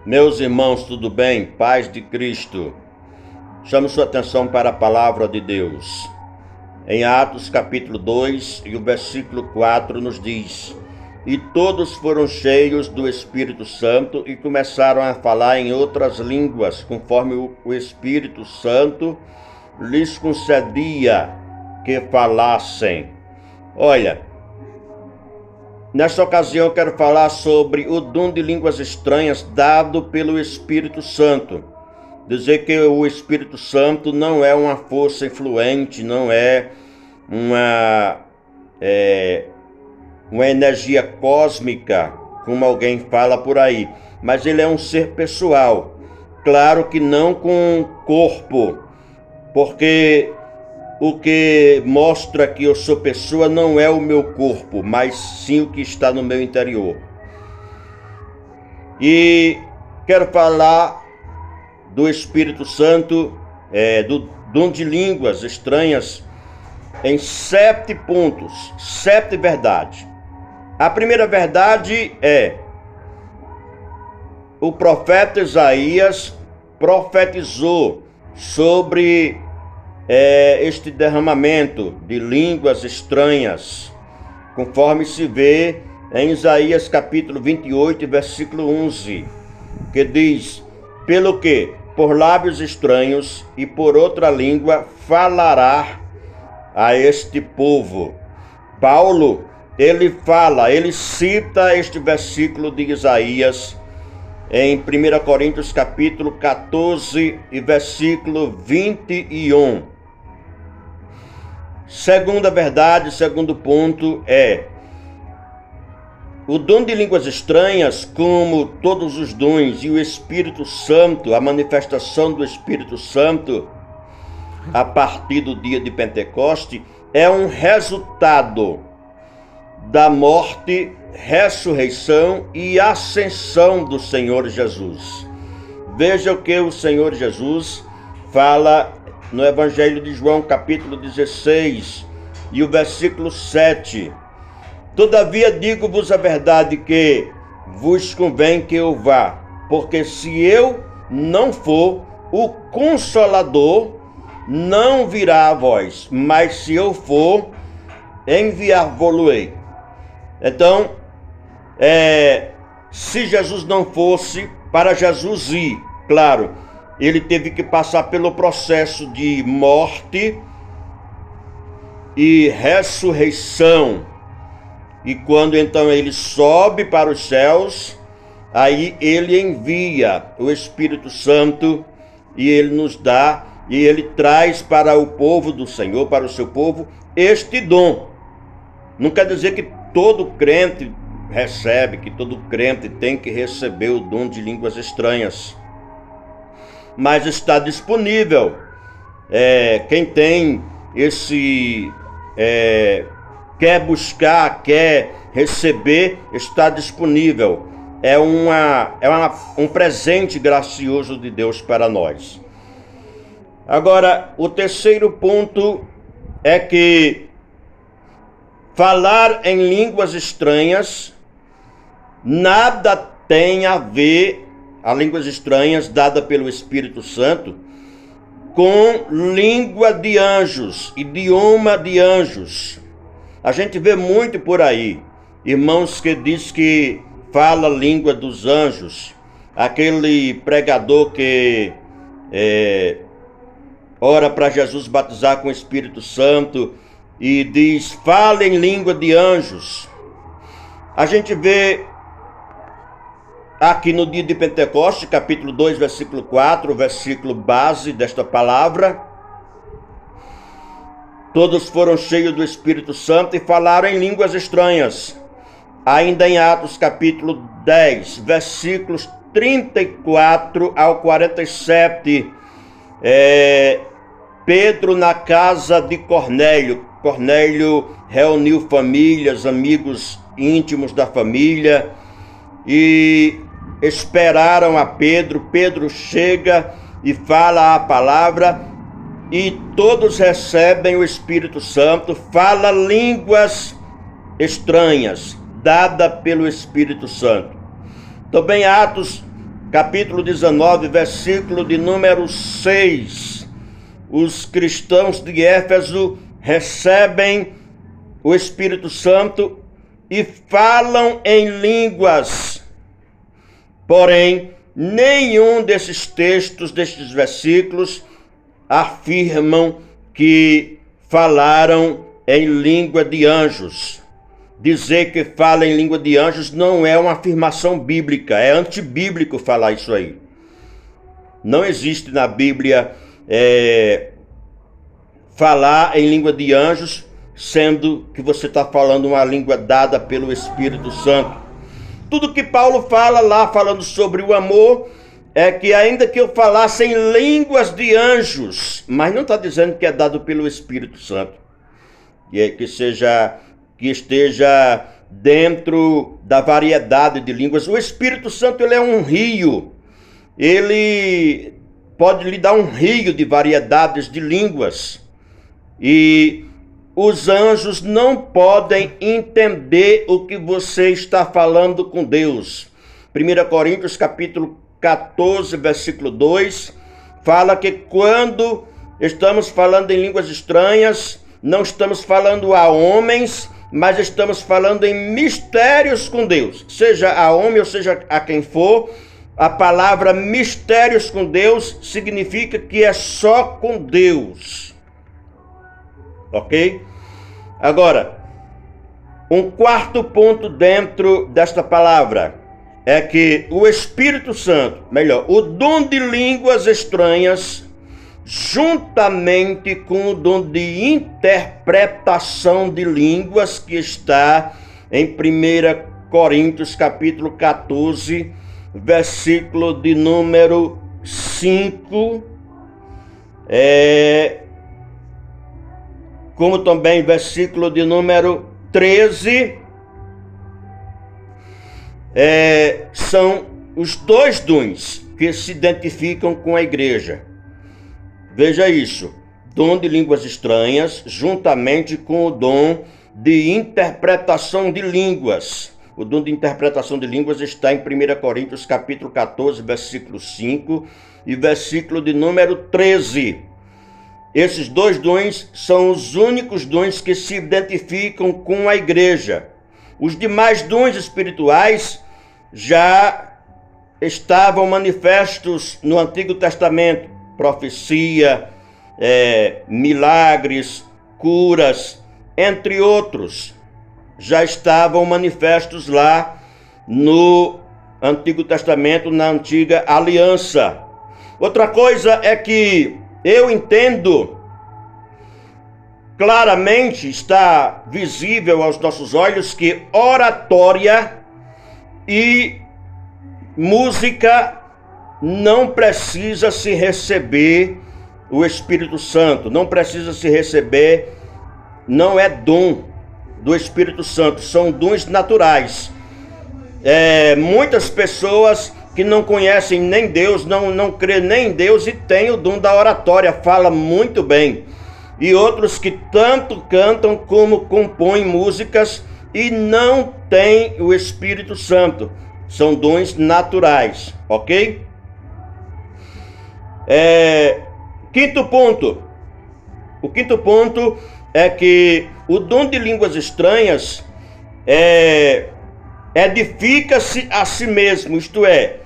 Meus irmãos, tudo bem? Paz de Cristo. Chamo sua atenção para a palavra de Deus. Em Atos capítulo 2 e o versículo 4 nos diz: E todos foram cheios do Espírito Santo e começaram a falar em outras línguas, conforme o Espírito Santo lhes concedia que falassem. Olha, nesta ocasião eu quero falar sobre o dom de línguas estranhas dado pelo Espírito Santo. Dizer que o Espírito Santo não é uma força influente, não é uma energia cósmica, como alguém fala por aí, mas ele é um ser pessoal. Claro que não com corpo, porque o que mostra que eu sou pessoa não é o meu corpo, mas sim o que está no meu interior. E quero falar do Espírito Santo, do dom de línguas estranhas, em 7 pontos, 7 verdades. A primeira verdade é: o profeta Isaías profetizou sobre este derramamento de línguas estranhas, conforme se vê em Isaías capítulo 28, versículo 11, que diz: pelo que por lábios estranhos e por outra língua falará a este povo. Paulo, ele cita este versículo de Isaías em 1 Coríntios capítulo 14 e versículo 21. Segunda verdade, segundo ponto é: o dom de línguas estranhas, como todos os dons, e o Espírito Santo, a manifestação do Espírito Santo, a partir do dia de Pentecoste, é um resultado da morte, ressurreição e ascensão do Senhor Jesus. Veja o que o Senhor Jesus fala no Evangelho de João, capítulo 16, e o versículo 7. Todavia digo-vos a verdade que vos convém que eu vá, porque se eu não for, o Consolador não virá a vós, mas se eu for, enviar-vos-ei. Então, se Jesus não fosse, para Jesus ir, claro, ele teve que passar pelo processo de morte e ressurreição. E quando então ele sobe para os céus, aí ele envia o Espírito Santo e ele nos dá, e ele traz para o povo do Senhor, para o seu povo, este dom. Não quer dizer que todo crente recebe, que todo crente tem que receber o dom de línguas estranhas. Mas está disponível. Quem tem esse... quer buscar, quer receber, está disponível. É um presente gracioso de Deus para nós. Agora, o terceiro ponto é que falar em línguas estranhas nada tem a ver, as línguas estranhas dada pelo Espírito Santo, com língua de anjos, idioma de anjos. A gente vê muito por aí, irmãos que diz que fala a língua dos anjos, aquele pregador que ora para Jesus batizar com o Espírito Santo e diz: fala em língua de anjos. A gente vê aqui no dia de Pentecoste, capítulo 2, versículo 4, o versículo base desta palavra: todos foram cheios do Espírito Santo e falaram em línguas estranhas. Ainda em Atos capítulo 10, versículos 34 ao 47, Pedro na casa de Cornélio. Cornélio reuniu famílias, amigos íntimos da família e esperaram a Pedro. Pedro chega e fala a palavra e todos recebem o Espírito Santo, fala línguas estranhas, dada pelo Espírito Santo. Também Atos capítulo 19, versículo de número 6. Os cristãos de Éfeso recebem o Espírito Santo e falam em línguas. Porém, nenhum desses textos, destes versículos, afirmam que falaram em língua de anjos. Dizer que fala em língua de anjos não é uma afirmação bíblica, é antibíblico falar isso aí. Não existe na Bíblia falar em língua de anjos, sendo que você está falando uma língua dada pelo Espírito Santo. Tudo que Paulo fala lá, falando sobre o amor, é que ainda que eu falasse em línguas de anjos, mas não está dizendo que é dado pelo Espírito Santo, que esteja dentro da variedade de línguas. O Espírito Santo, ele é um rio, ele pode lhe dar um rio de variedades de línguas, e os anjos não podem entender o que você está falando com Deus. 1 Coríntios capítulo 14, versículo 2, fala que quando estamos falando em línguas estranhas, não estamos falando a homens, mas estamos falando em mistérios com Deus. Seja a homem ou seja a quem for, a palavra mistérios com Deus significa que é só com Deus. Ok? Agora, um quarto ponto dentro desta palavra é que o Espírito Santo, o dom de línguas estranhas, juntamente com o dom de interpretação de línguas, que está em 1 Coríntios capítulo 14, versículo de número 5, como também versículo de número 13, são os dois dons que se identificam com a igreja. Veja isso, dom de línguas estranhas, juntamente com o dom de interpretação de línguas. O dom de interpretação de línguas está em 1 Coríntios capítulo 14, versículo 5 e versículo de número 13. Esses dois dons são os únicos dons que se identificam com a igreja. Os demais dons espirituais já estavam manifestos no Antigo Testamento. Profecia, milagres, curas, entre outros, já estavam manifestos lá no Antigo Testamento, na Antiga Aliança. Outra coisa é que eu entendo claramente, está visível aos nossos olhos, que oratória e música não precisa se receber o Espírito Santo, não precisa se receber, não é dom do Espírito Santo, são dons naturais. Muitas pessoas que não conhecem nem Deus, não crê nem em Deus e tem o dom da oratória, fala muito bem. E outros que tanto cantam como compõem músicas e não têm o Espírito Santo. São dons naturais, ok? Quinto ponto. O quinto ponto é que o dom de línguas estranhas edifica-se a si mesmo, isto é,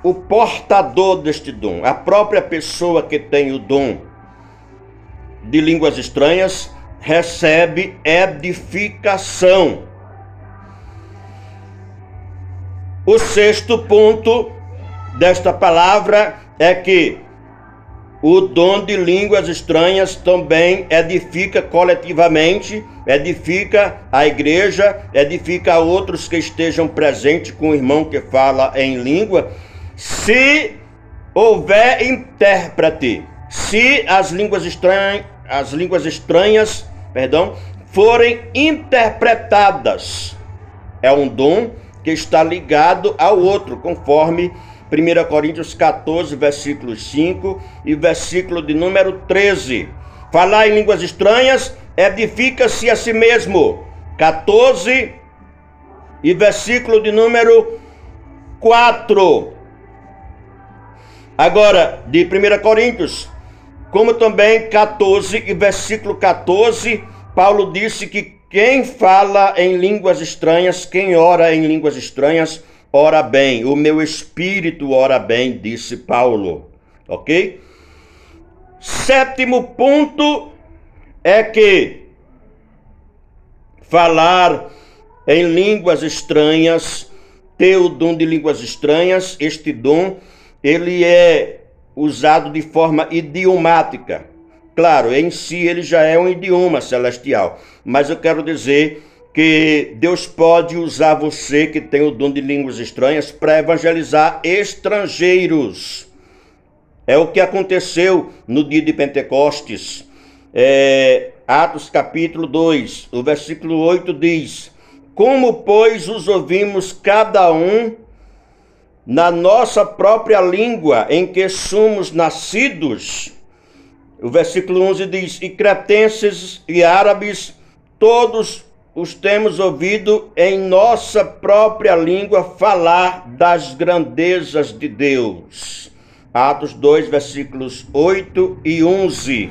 o portador deste dom, a própria pessoa que tem o dom de línguas estranhas, recebe edificação. O sexto ponto desta palavra é que o dom de línguas estranhas também edifica coletivamente, edifica a igreja, edifica a outros que estejam presentes com o irmão que fala em língua, se houver intérprete, se as línguas estranhas, forem interpretadas. É um dom que está ligado ao outro, conforme 1 Coríntios 14, versículo 5 e versículo de número 13. Falar em línguas estranhas edifica-se a si mesmo. 14 e versículo de número 4. Agora, de 1 Coríntios, como também 14 e versículo 14, Paulo disse que quem fala em línguas estranhas, quem ora em línguas estranhas, ora bem. O meu espírito ora bem, disse Paulo. Ok? Sétimo ponto é que falar em línguas estranhas, ter o dom de línguas estranhas, este dom, ele é usado de forma idiomática. Claro, em si ele já é um idioma celestial, mas eu quero dizer que Deus pode usar você que tem o dom de línguas estranhas para evangelizar estrangeiros. É o que aconteceu no dia de Pentecostes. Atos capítulo 2, o versículo 8 diz: como, pois, os ouvimos cada um na nossa própria língua em que somos nascidos. O versículo 11 diz: e cretenses e árabes, todos os temos ouvido em nossa própria língua falar das grandezas de Deus. Atos 2, versículos 8 e 11.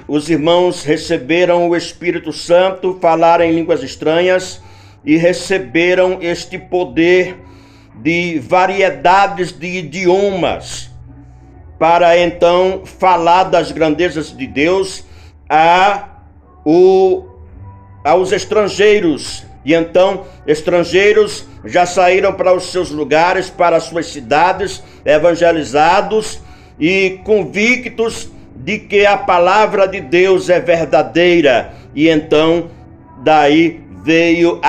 Os irmãos receberam o Espírito Santo, falaram em línguas estranhas e receberam este poder de variedades de idiomas para então falar das grandezas de Deus aos estrangeiros. E então estrangeiros já saíram para os seus lugares, para as suas cidades, evangelizados e convictos de que a palavra de Deus é verdadeira. E então daí veio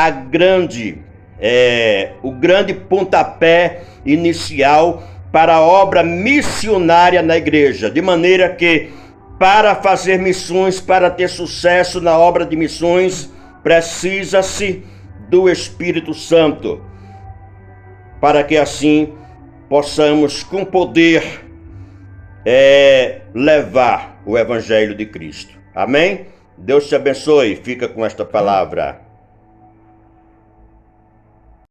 o grande pontapé inicial para a obra missionária na igreja, de maneira que para fazer missões, para ter sucesso na obra de missões, precisa-se do Espírito Santo, para que assim possamos com poder levar o Evangelho de Cristo. Amém? Deus te abençoe. Fica com esta palavra.